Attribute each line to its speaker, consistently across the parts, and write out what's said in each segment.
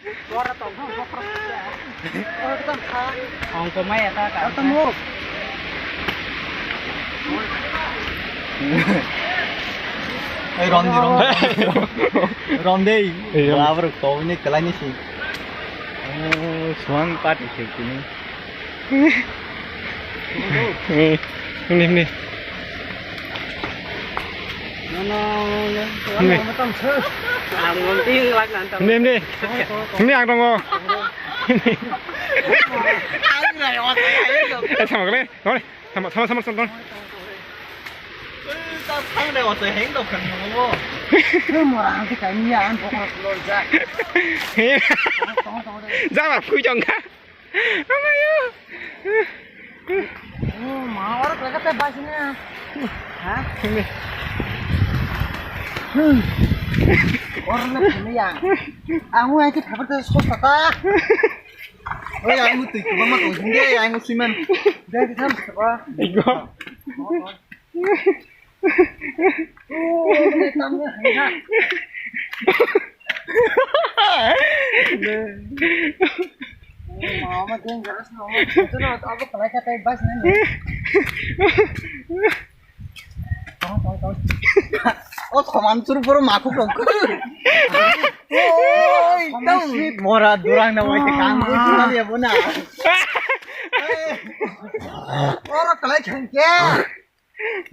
Speaker 1: Suara tong hong kok ya. Oh, itu kan khang.
Speaker 2: Hong ko mai ta ka.
Speaker 1: Ketemu.
Speaker 3: Ronde.
Speaker 2: Iya.
Speaker 3: Beraber kau ini kelanya sih.
Speaker 2: Oh, suang pat sih ini. Ini.
Speaker 1: Nó tầm sơ.
Speaker 2: À, ngon tiếng lắc nè. Ini. Ini ang tongo.
Speaker 1: Ai này mà thấy được.
Speaker 2: Sama kali. Sama.
Speaker 3: Tao thắng đây mà tôi hẹn đâu cần mua.
Speaker 1: Cứ mà ăn cái cảnh nhà ăn bốc lôi ra.
Speaker 2: Ra mà phui chồng ka. Apa yo?
Speaker 1: Oh, mau orang lagi teh basnya. Hah?
Speaker 2: Ini.
Speaker 1: Orang nak ini ya. Aku yang kita dapat dari sekolah ta.
Speaker 3: Ôi anh ngủ tịch của mà tổ chúng ghê anh ngủ xi men.
Speaker 1: Đây kita apa?
Speaker 2: Igo.
Speaker 1: Oh, ini tamnya enak. Mau mah dia jelas mau. Itu no aku lagi teh basnya.
Speaker 3: Ôi thằng ăn churu pura makuk dong. Ôi tao mora durang na wajah kamu cuma dia buna.
Speaker 1: Orang kelai cengke.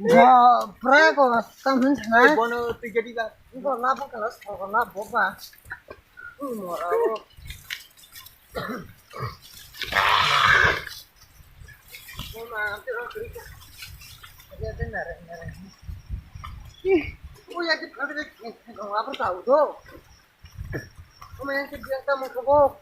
Speaker 1: Wah, prego tamun sana.
Speaker 3: Bono tiga tiga.
Speaker 1: Iku lapo kelas kok lapo ba. Morao. Mama, antero krika. Dia benar. Oh ya, kita ada ngapa tahu tuh. Kemarin dia kamu kok